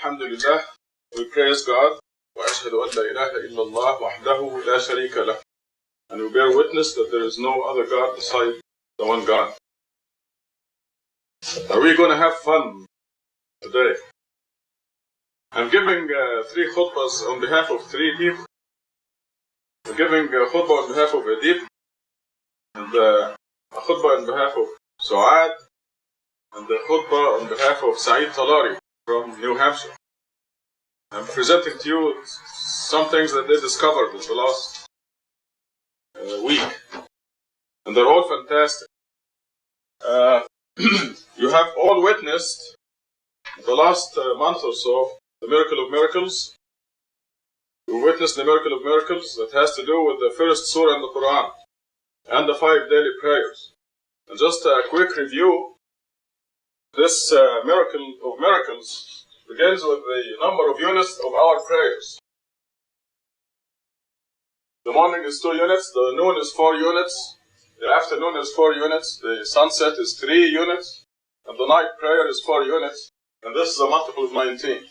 Alhamdulillah, we praise God. وأشهد أن لا إله إلا الله وحده لا شريك له. And we bear witness that there is no other God beside the one God. Are we going to have fun today? I'm giving 3 khutbahs on behalf of 3 people. I'm giving a khutbah on behalf of Adib, and a khutbah on behalf of Suad, and a khutbah on behalf of Saeed Talari from New Hampshire. I'm presenting to you some things that they discovered in the last week, and they're all fantastic. You have all witnessed the last month or so the miracle of miracles. You witnessed the miracle of miracles that has to do with the first surah in the Quran and the 5 daily prayers. And just a quick review, this miracle of miracles begins with the number of units of our prayers. The morning is 2 units, the noon is 4 units, the afternoon is 4 units, the sunset is 3 units, and the night prayer is 4 units, and this is a multiple of 19.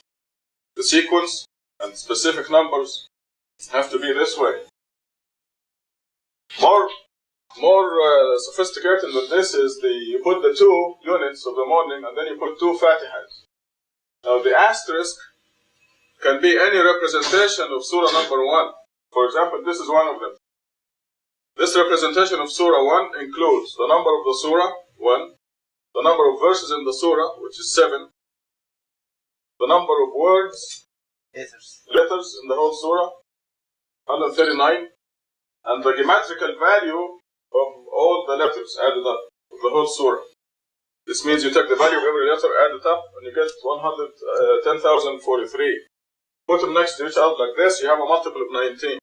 The sequence and specific numbers have to be this way. More sophisticated than this is you put the 2 units of the morning and then you put 2 Fatihas. Now the asterisk can be any representation of Surah number 1. For example, this is one of them. This representation of Surah 1 includes the number of the Surah, 1, the number of verses in the Surah, which is 7, the number of words, letters in the whole Surah, 139, and the geometrical value of all the letters added up of the whole Surah. This means you take the value of every letter, add it up, and you get 10,043. Put them next to each other like this, you have a multiple of 19.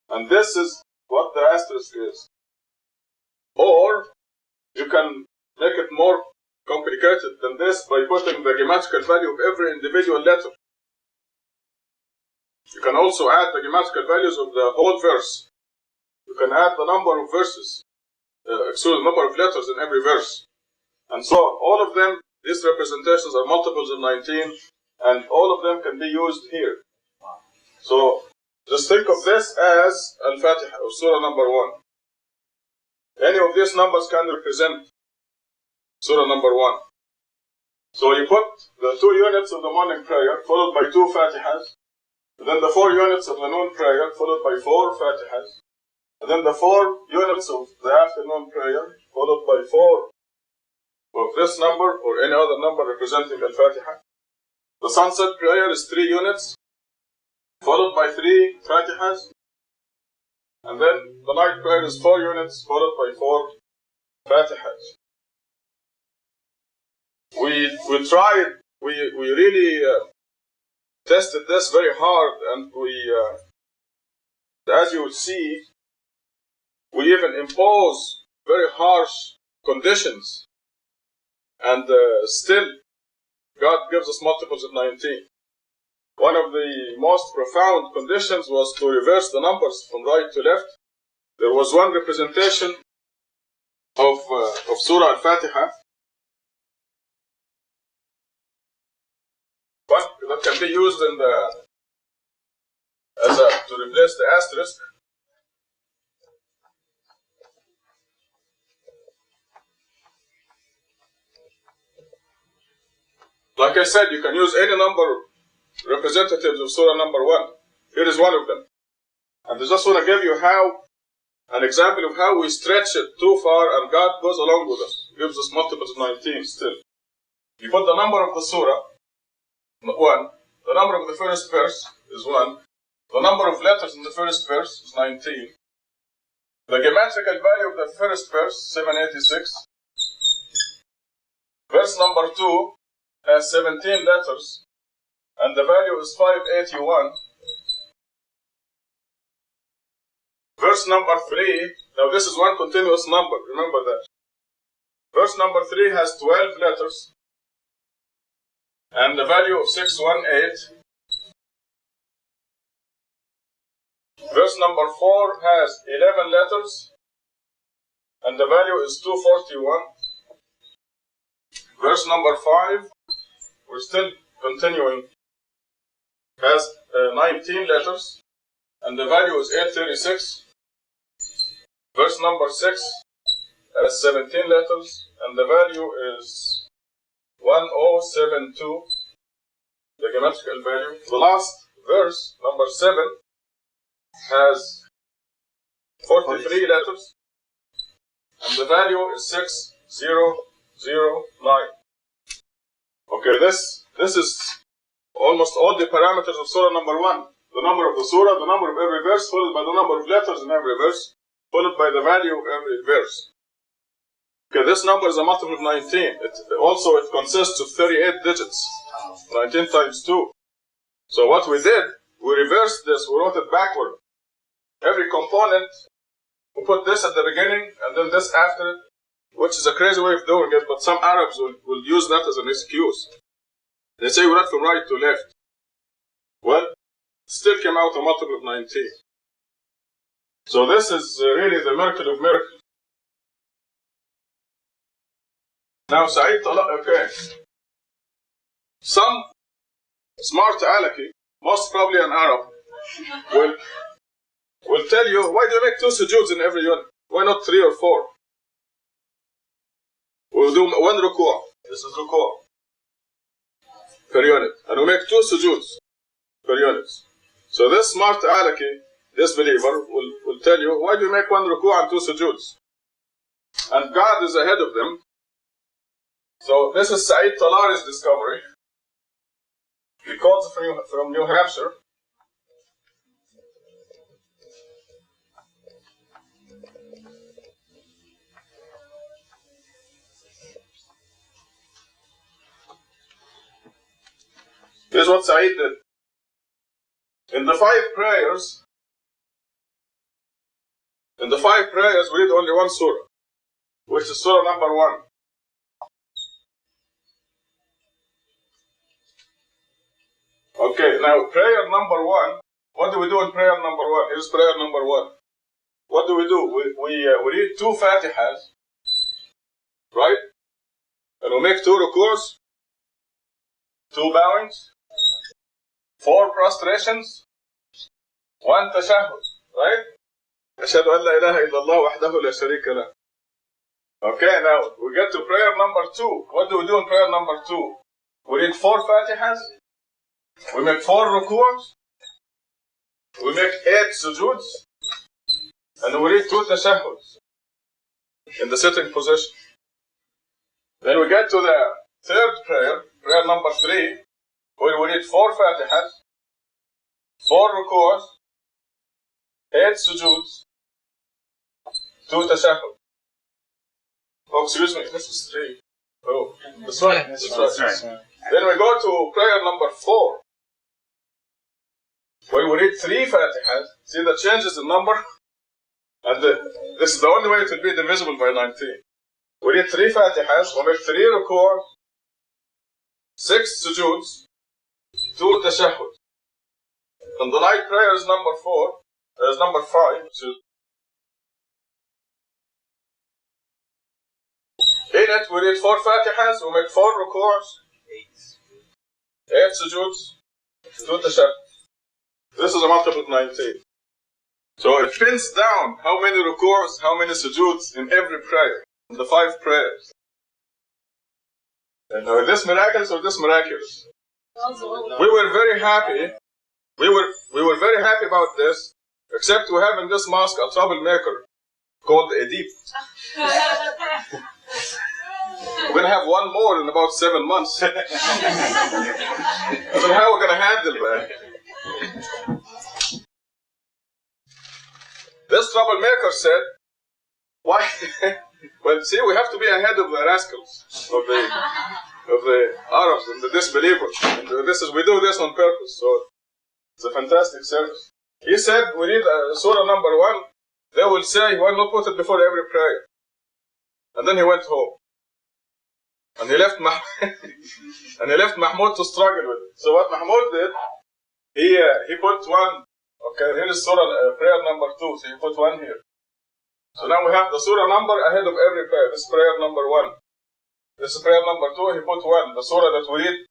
And this is what the asterisk is. Or you can make it more complicated than this by putting the geometrical value of every individual letter. You can also add the geometrical values of the whole verse. You can add the number of verses, the number of letters in every verse. And so all of them, these representations are multiples of 19, and all of them can be used here. So just think of this as Al-Fatiha, or Surah number 1. Any of these numbers can represent Surah number 1. So you put the 2 units of the morning prayer, followed by 2 Fatihas, and then the 4 units of the noon prayer, followed by 4 Fatihas, and then the 4 units of the afternoon prayer, followed by 4 of this number or any other number representing Al-Fatiha. The sunset prayer is 3 units, followed by 3 Fatihas, and then the night prayer is 4 units, followed by 4 Fatihas. We tried, we really tested this very hard, and as you would see, we even impose very harsh conditions, and still God gives us multiples of 19. One of the most profound conditions was to reverse the numbers from right to left. There was one representation of Surah Al-Fatiha, one that can be used in to replace the asterisk. Like I said, you can use any number representatives of Surah number 1. Here is one of them. And I just want to give you an example of how we stretch it too far, and God goes along with us. He gives us multiples of 19 still. You put the number of the Surah, 1. The number of the first verse is 1. The number of letters in the first verse is 19. The geometrical value of the first verse, 786. Verse number 2 has 17 letters, and the value is 581. Verse number 3, now this is one continuous number, remember that. Verse number 3 has 12 letters, and the value of 618. Verse number 4 has 11 letters, and the value is 241. Verse number 5, we're still continuing, has 19 letters, and the value is 836. Verse number 6 has 17 letters, and the value is 1072, the geometrical value. The last verse, number 7, has 43 letters, and the value is 6009. Okay, this is almost all the parameters of Surah number 1. The number of the Surah, the number of every verse, followed by the number of letters in every verse, followed by the value of every verse. Okay, this number is a multiple of 19. It consists of 38 digits. 19 times 2. So what we did, we reversed this, we wrote it backward. Every component, we put this at the beginning and then this after it, which is a crazy way of doing it, but some Arabs will use that as an excuse. They say we read from right to left. Well, still came out a multiple of 19. So this is really the miracle of miracles. Now, Sa'id Talaq, okay. Some smart alaki, most probably an Arab, will tell you, why do you make 2 sujuds in every unit? Why not 3 or 4? We'll do 1 ruku'. This is ruku' per unit. And we make 2 sujuds per unit. So this smart alaki, this believer, will tell you, why do you make 1 ruku' and 2 sujuds? And God is ahead of them. So this is Sa'id Talari's discovery. He calls from New Hampshire. Here's what Sa'id did. In the 5 prayers, we read only 1 surah, which is surah number 1. Okay, now prayer number 1. What do we do in prayer number 1? Here's prayer number 1. What do? We read 2 Fatihas, right? And we make 2 rukus, 2 bowings, 4 prostrations, 1 tashahhud, right? Ashhadu an la ilaha illallah wahdahu la sharika lah. Okay, now we get to prayer number 2. What do we do in prayer number 2? We read 4 Fatihas, we make 4 ruku's, we make 8 sujuds, and we read 2 tashahhuds in the sitting position. Then we get to the 3rd prayer, prayer number 3, where we read 4 Fatihas, 4 ruku's, 8 sujuds, 2 tashahhud. Oh, excuse me, this is 3. Oh, that's right. That's right. Then we go to prayer number 4. Where we read 3 Fatihas. See the changes in number? And this is the only way it will be divisible by 19. We read 3 Fatihas, we make 3 ruku', 6 sujuds, 2 tashahhud. And the night prayer is number 4, is number 5. In it, we read 4 Fatihas, we make 4 ruku's, 8 sujuds, 2 tashahhud. This is a multiple of 19. So it pins down how many ruku's, how many sujuds in every prayer, in the 5 prayers. And is this miraculous or this miraculous? We were very happy. We were very happy about this, except we have in this mosque a troublemaker called Edip. We're going to have one more in about 7 months. I don't know how we're going to handle that. This troublemaker said, why? Well, see, we have to be ahead of the rascals, of the Arabs and the disbelievers. And we do this on purpose, so it's a fantastic service. He said, we read surah number 1, they will say, why not put it before every prayer? And then he went home. And he left Mahmoud to struggle with it. So what Mahmoud did, he put 1, okay, here is surah prayer number 2, so he put 1 here. So now we have the surah number ahead of every prayer. This is prayer number 1. This is prayer number 2, he put 1, the surah that we read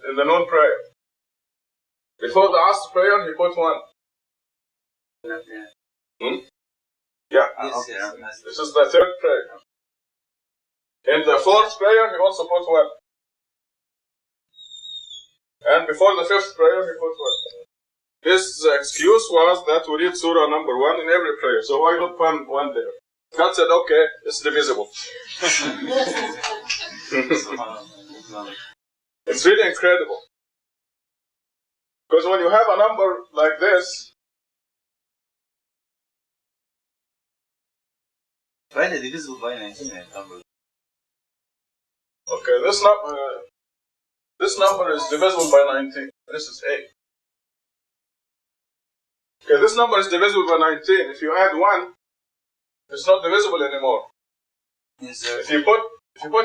in the noon prayer. Before the Asr prayer, he put 1. Yeah. This is the 3rd prayer. In the 4th prayer, he also put 1. And before the 5th prayer, he put 1. His excuse was that we read surah number 1 in every prayer, so why not put 1 there? God said, okay, it's divisible. It's really incredible. Because when you have a number like this, finally divisible by 19. Okay, this number is divisible by 19. This is 8. Okay, this number is divisible by 19. If you add 1, it's not divisible anymore. Yes, if you put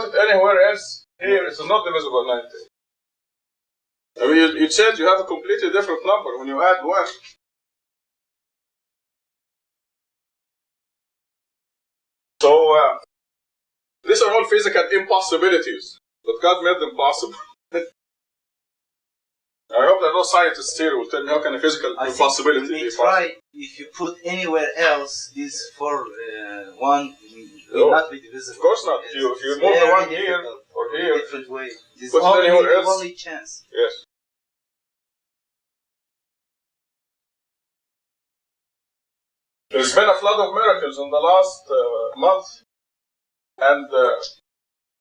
it anywhere else here, it's not divisible by 19. I mean, you change, you have a completely different number when you add 1. So, these are all physical impossibilities, but God made them possible. I hope there are no scientists here who will tell me how can a physical impossibility be possible. If you put anywhere else, this 1 will not be divisible. Of course not. If you move the 1 here or here, different way. This is only chance. Yes. There's been a flood of miracles in the last month, and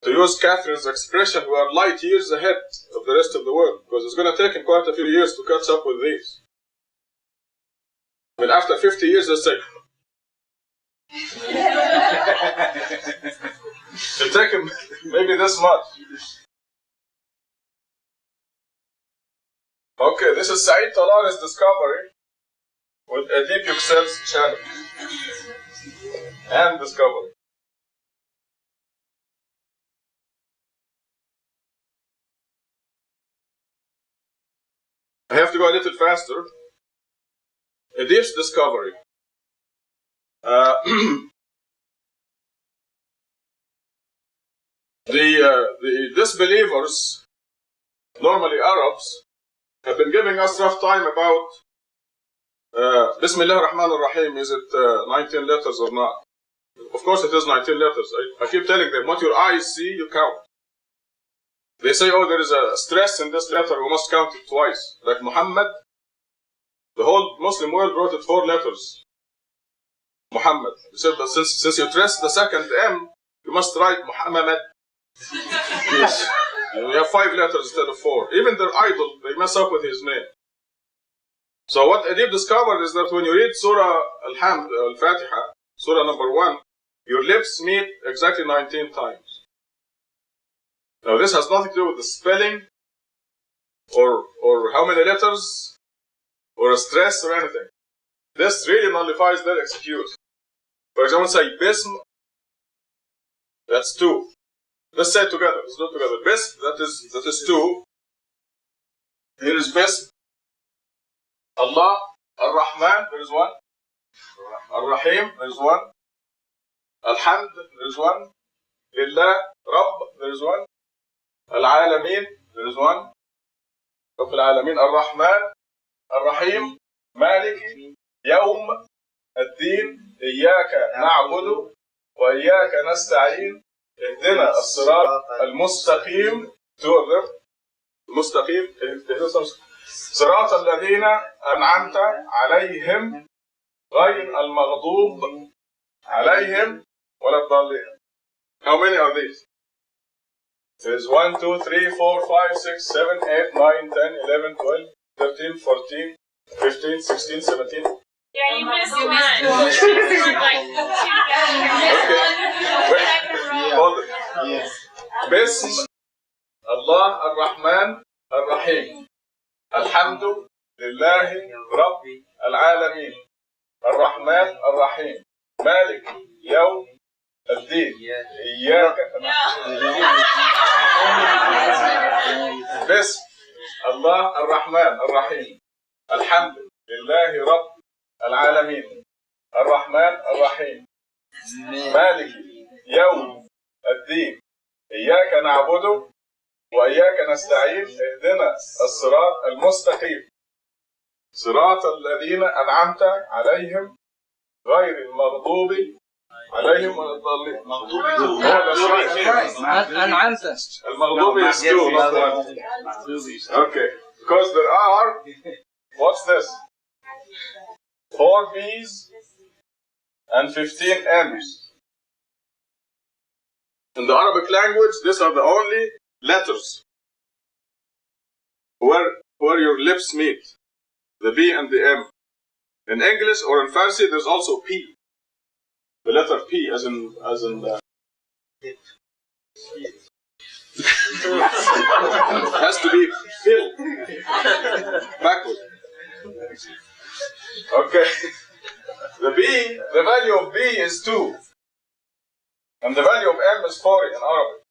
to use Catherine's expression, we are light years ahead of the rest of the world, because it's going to take him quite a few years to catch up with these. I mean, after 50 years, they say, it'll take him maybe this much. Okay, this is Said Talari's discovery with Edip Yüksel's channel and discovery. I have to go a little faster. Edip's discovery. The disbelievers, normally Arabs, have been giving us rough time about Bismillah ar-Rahman ar-Rahim, is it 19 letters or not? Of course it is 19 letters. I keep telling them, what your eyes see, you count. They say, oh, there is a stress in this letter, we must count it twice. Like Muhammad, the whole Muslim world wrote it 4 letters. Muhammad. They said that since you stress the second M, you must write Muhammad. Yes. You have 5 letters instead of 4. Even their idol, they mess up with his name. So what Edip discovered is that when you read Surah Al-Hamd, Al-Fatiha, Surah number 1, your lips meet exactly 19 times. Now this has nothing to do with the spelling or how many letters or a stress or anything. This really nullifies their excuse. For example, say bism, that's 2. Let's say it together. Let's do it together. Bism, that is 2. Here is bism. Allah, Ar-Rahman, there is 1. Ar-Rahim, there is 1. Al-Hamd, there is 1. Lillah, Rabb, there is 1. Al-Alameen, there is 1. Rabb al-Alameen, Ar-Rahman, Ar-Rahim, Maliki, Yawm, الدين إياك نعبد وإياك نستعين اهدنا الصراط المستقيم المستقيم صراط الذين أنعمت عليهم غير المغضوب عليهم ولا الضالين. How many are these? There's 1, 2, 3, 4, 5, 6, 7, 8, 9, 10, 11, 12, 13, 14, 15, 16, 17. Yeah, you missed one. Okay. Hold it. Yes. Bism Allah Ar-Rahman Ar-Rahim. Alhamdu Lillahi Rabbi Al-Alameen. Ar-Rahman Ar-Rahim. Malik Yawm Al-Din. Iyaka. Bism Allah Ar-Rahman Ar-Rahim. Alhamdu Lillahi Rabbi العالمين الرحمن الرحيم مالك يوم الدين إياك نعبد وإياك نستعين اهدنا الصراط المستقيم صراط الذين أنعمت عليهم غير المغضوب عليهم ولا الضالين. المغضوب is 2, not 1. Okay, because there are, what's this? 4 B's and 15 M's. In the Arabic language, these are the only letters where your lips meet, the B and the M. In English or in Farsi, there's also P, the letter P, as in the has to be filled backward. Okay. The value of B is 2. And the value of M is 40 in Arabic.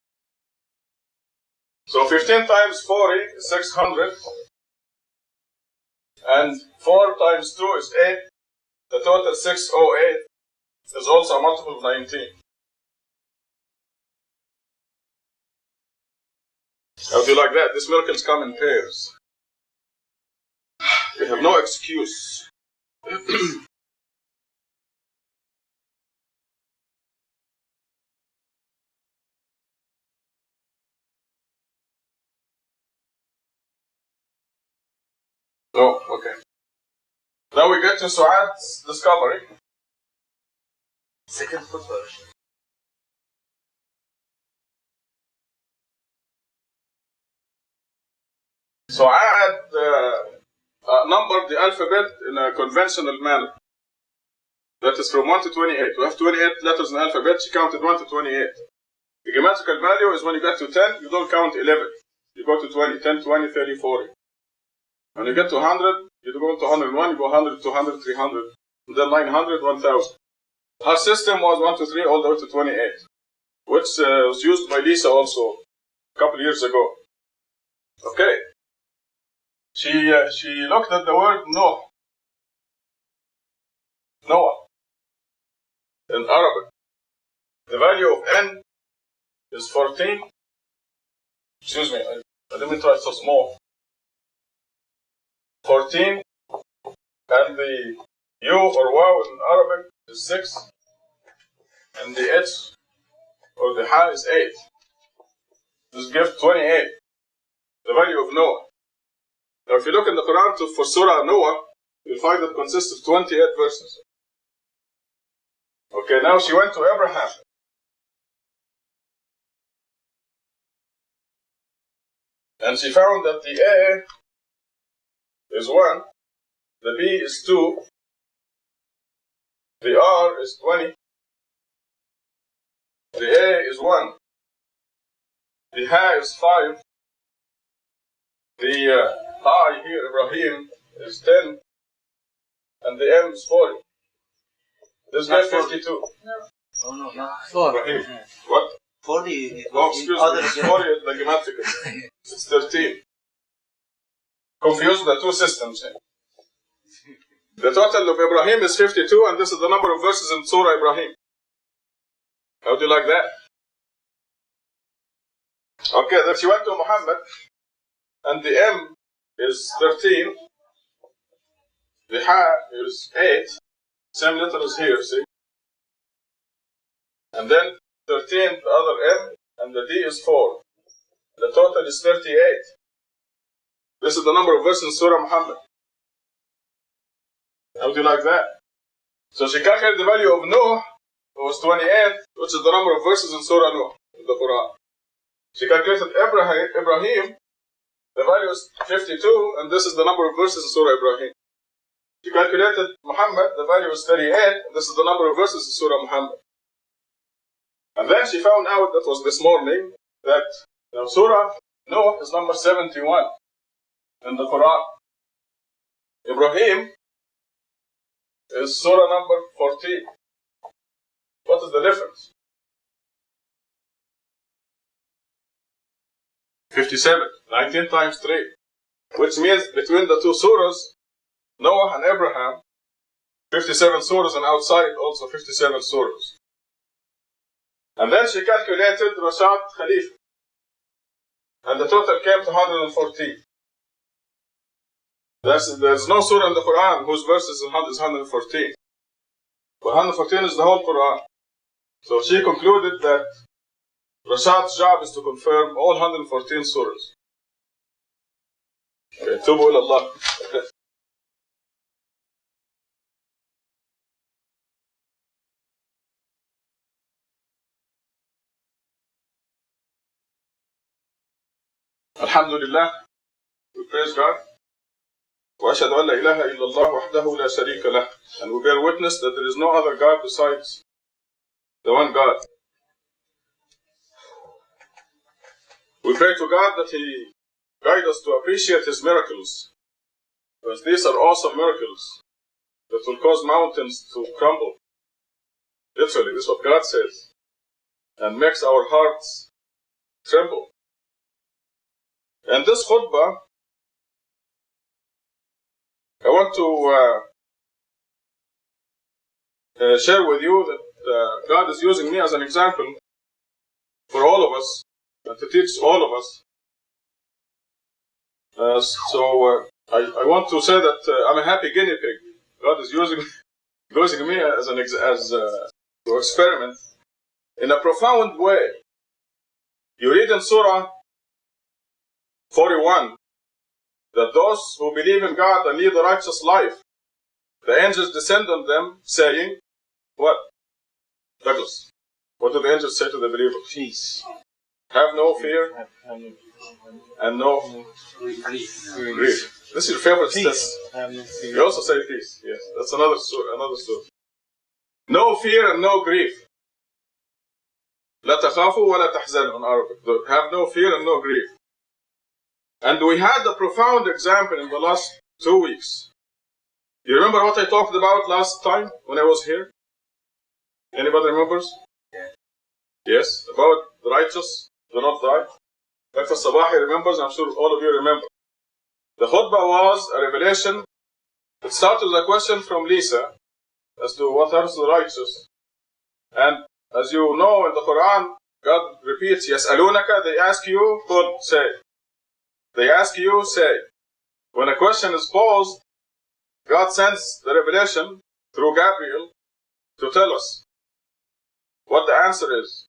So 15 times 40 is 600. And 4 times 2 is 8. The total 608 is also a multiple of 19. How do you like that? These miracles come in pairs. They have no excuse. Oh, okay. Now we get to Su'ad's discovery. Second football. Su'ad numbered the alphabet in a conventional manner. That is from 1 to 28. We have 28 letters in the alphabet. She counted 1 to 28. The grammatical value is when you get to 10, you don't count 11. You go to 20, 10, 20, 30, 40. When you get to 100, you go to 101, you go 100, 200, 300, and then 900, 1000. Her system was 1 to 3 all the way to 28, which was used by Lisa also a couple of years ago. Okay. She looked at the word Noah. In Arabic. The value of N is 14. Excuse me, let me try so small. 14. And the U or Waw in Arabic is 6. And the H or the Ha is 8. This gives 28. The value of Noah. Now, if you look in the Quran for Surah Noah, you'll find it consists of 28 verses. Okay, now she went to Abraham. And she found that the A is 1, the B is 2, the R is 20, The A is 1. The Ha is 5. The I here, Ibrahim, is 10. And the M is 40. This guy 52. Oh no, not 4. Ibrahim. What? 40. It Oh, was excuse other me. It's 40 at the grammatical. It's 13. Confused the two systems here. The total of Ibrahim is 52, and this is the number of verses in Surah Ibrahim. How do you like that? Okay, then she went to Muhammad, and the M is 13, the Ha is 8, same letter as here, see? And then 13, the other M, and the D is 4. The total is 38. This is the number of verses in Surah Muhammad. How do you like that? So she calculated the value of Nuh, it was 28, which is the number of verses in Surah Nuh, in the Quran. She calculated Ibrahim, the value is 52, and this is the number of verses in Surah Ibrahim. She calculated Muhammad, the value is 38, and this is the number of verses in Surah Muhammad. And then she found out, that was this morning, that Surah Nuh is number 71 in the Quran. Ibrahim is Surah number 14. What is the difference? 57. 19 times 3. Which means between the two surahs, Noah and Abraham, 57 surahs, and outside also 57 surahs. And then she calculated Rashad Khalifa. And the total came to 114. There's no surah in the Quran whose verse is 114. But 114 is the whole Quran. So she concluded that Rashad's job is to confirm all 114 surahs. Okay, Tubu ila Allah. Alhamdulillah, we praise God. وأشهد أن لا إله إلا الله وحده لا شريك له. And we bear witness that there is no other God besides the one God. We pray to God that He guide us to appreciate His miracles, because these are awesome miracles that will cause mountains to crumble. Literally, this is what God says, and makes our hearts tremble. And this khutbah, I want to share with you that God is using me as an example for all of us, and to teach all of us. I want to say that I'm a happy guinea pig. God is using me as to experiment in a profound way. You read in Surah 41 that those who believe in God and lead a righteous life, the angels descend on them saying, what? Douglas, what do the angels say to the believers? Peace. Have no fear and no grief. This is your favorite Peace. step. You also say peace. Yes, that's another surah. No fear and no grief. لا تخافوا ولا تحزنوا in Arabic. Have no fear and no grief. And we had a profound example in the last 2 weeks. You remember what I talked about last time when I was here? Anybody remembers? Yeah. Yes, about the righteous do not die. Dr. Sabahi remembers, I'm sure all of you remember. The khutbah was a revelation. It started with a question from Lisa as to what are the righteous. And as you know in the Quran, God repeats, يَسْأَلُونَكَ, they ask you, قُلْ, say. They ask you, say. When a question is posed, God sends the revelation through Gabriel to tell us what the answer is.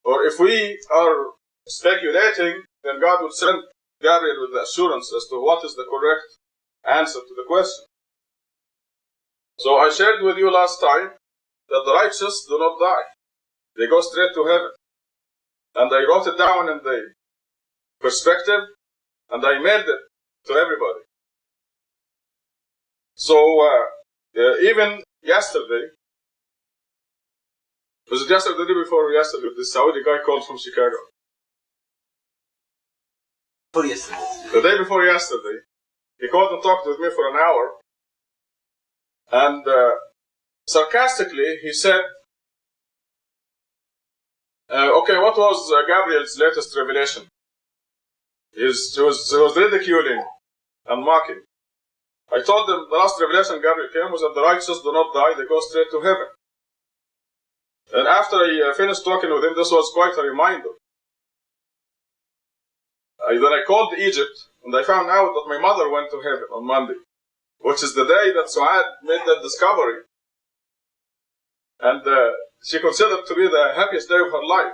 Or if we are speculating, then God would send Gabriel with the assurance as to what is the correct answer to the question. So I shared with you last time that the righteous do not die. They go straight to heaven. And I wrote it down in the perspective, and I mailed it to everybody. So even yesterday, Was it yesterday or the day before yesterday? This Saudi guy called from Chicago. For yesterday. The day before yesterday, he called and talked with me for an hour. And sarcastically, he said, okay, what was Gabriel's latest revelation? He was ridiculing and mocking. I told him the last revelation Gabriel came was that the righteous do not die, they go straight to heaven. And after I finished talking with him, this was quite a reminder. Then I called Egypt, and I found out that my mother went to heaven on Monday, which is the day that Suad made that discovery. And she considered it to be the happiest day of her life.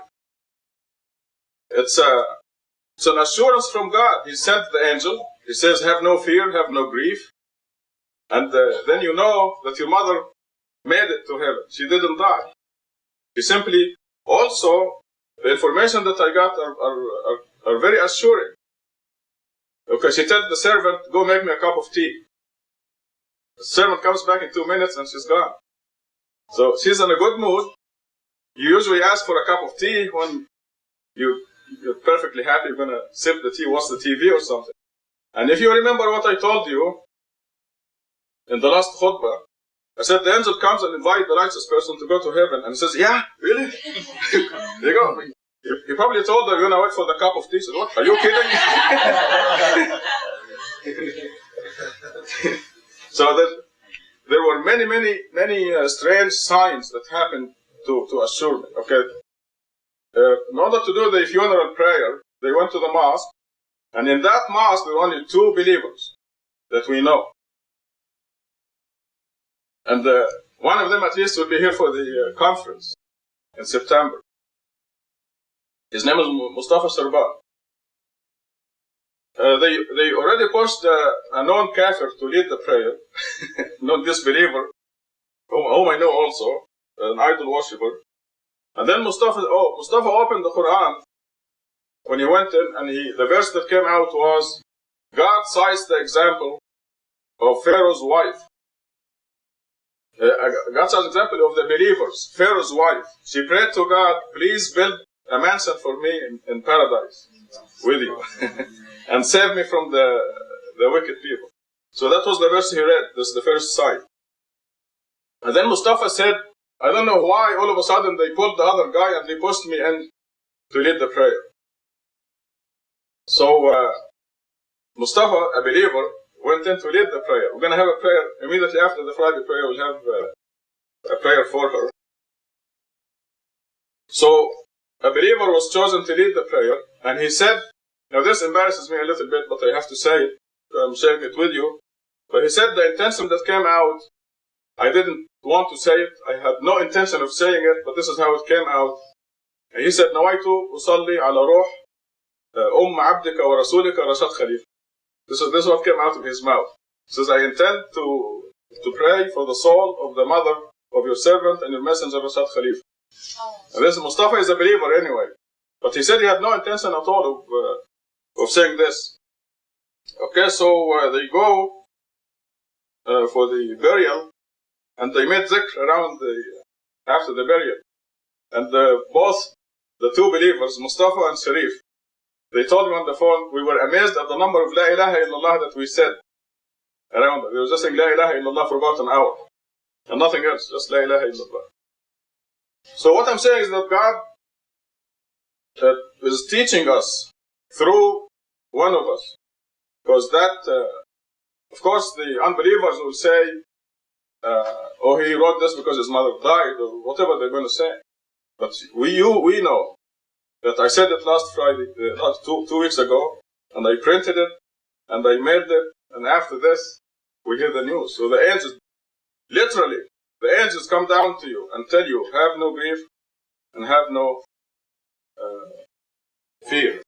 It's an assurance from God. He sent the angel. He says, have no fear, have no grief. And then you know that your mother made it to heaven. She didn't die. She simply, also, the information that I got are very assuring. Okay, she tells the servant, go make me a cup of tea. The servant comes back in 2 minutes and she's gone. So she's in a good mood. You usually ask for a cup of tea when you're perfectly happy, you're going to sip the tea, watch the TV or something. And if you remember what I told you in the last khutbah, I said the angel comes and invites the righteous person to go to heaven. And he says, yeah, really? There you go. He probably told her, you're going to wait for the cup of tea. He said, what? Are you kidding? So there were many strange signs that happened to assure me. Okay. In order to do the funeral prayer, they went to the mosque. And in that mosque, there were only 2 believers that we know. And one of them at least will be here for the conference in September. His name is Mustafa Sarban. They already pushed a known kafir to lead the prayer, non disbeliever, whom I know also, an idol worshipper. And then Mustafa opened the Quran when he went in, and the verse that came out was, God cites the example of Pharaoh's wife. God cites the example of the believers. Pharaoh's wife, she prayed to God, please build a mansion for me in paradise with you and save me from the wicked people. So that was the verse he read. This is the first side. And then Mustafa said, I don't know why all of a sudden they pulled the other guy and they pushed me in to lead the prayer. So Mustafa, a believer, went in to lead the prayer. We're going to have a prayer immediately after the Friday prayer. We'll have a prayer for her. So a believer was chosen to lead the prayer, and he said, now this embarrasses me a little bit, but I have to say it. I'm sharing it with you. But he said the intention that came out, I didn't want to say it. I had no intention of saying it, but this is how it came out. And he said, نويت أصلي على روح عبدك ورسولك رشاد خليفة. This is what came out of his mouth. He says, I intend to pray for the soul of the mother of your servant and your messenger Rashad Khalifa. And this Mustafa is a believer anyway. But he said he had no intention at all of saying this. Okay, so they go for the burial, and they made zikr around after the burial. And both the 2 believers, Mustafa and Sharif, they told me on the phone, we were amazed at the number of La ilaha illallah that we said around it. They were just saying La ilaha illallah for about an hour. And nothing else, just La ilaha illallah. So what I'm saying is that God is teaching us through one of us. Because that, of course, the unbelievers will say, oh, he wrote this because his mother died, or whatever they're going to say. But we know that I said it last Friday, two weeks ago, and I printed it, and I made it, and after this, we hear the news. So the angels, literally, the angels come down to you and tell you, have no grief and have no fear.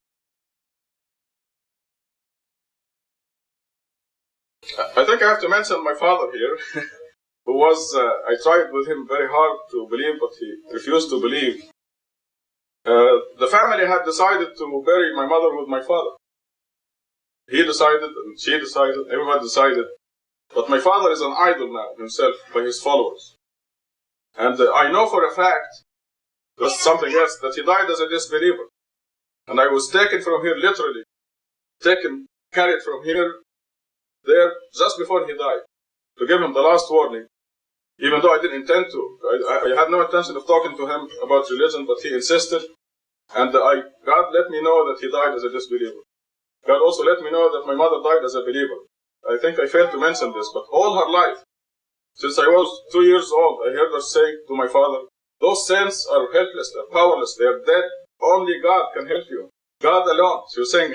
I think I have to mention my father here, who was, I tried with him very hard to believe, but he refused to believe. The family had decided to bury my mother with my father. He decided, and she decided, everybody decided. But my father is an idol now himself by his followers. And I know for a fact That's something else, that he died as a disbeliever. And I was taken from here, literally, carried from here, there, just before he died, to give him the last warning, even though I didn't intend to. I had no intention of talking to him about religion, but he insisted, and God let me know that he died as a disbeliever. God also let me know that my mother died as a believer. I think I failed to mention this, but all her life, since I was 2 years old, I heard her say to my father, those saints are helpless, they're powerless, they're dead. Only God can help you. God alone. She was saying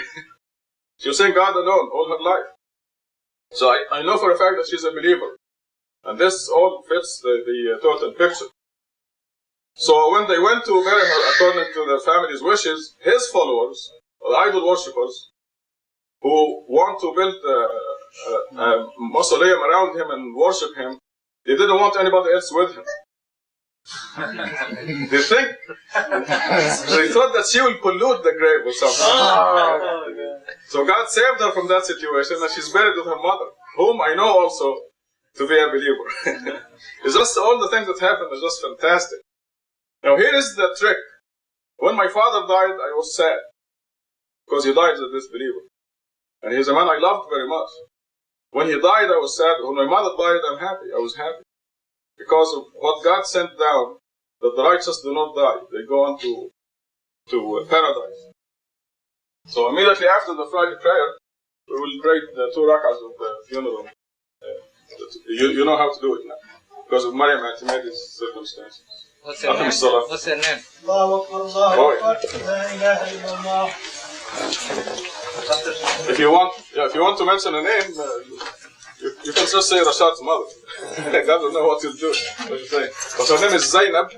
God alone all her life. So I know for a fact that she's a believer. And this all fits the total picture. So when they went to bury her according to their family's wishes, his followers, the idol worshippers, who want to build a mausoleum around him and worship him, they didn't want anybody else with him. They thought that she will pollute the grave or something. So God saved her from that situation, and she's buried with her mother, whom I know also to be a believer. It's just all the things that happened are just fantastic. Now here is the trick. When my father died, I was sad, because he died as a disbeliever. And he's a man I loved very much. When he died, I was sad. When my mother died, I'm happy. I was happy. Because of what God sent down, that the righteous do not die. They go on to paradise. So immediately after the Friday prayer, we will pray the 2 rak'ahs of the funeral. You know how to do it now. Because of Maryam Atimedy's circumstances. What's her name? What's her name? If you want to mention a name, you can just say Rashad's mother. God will know what you'll do. But her name is Zainab,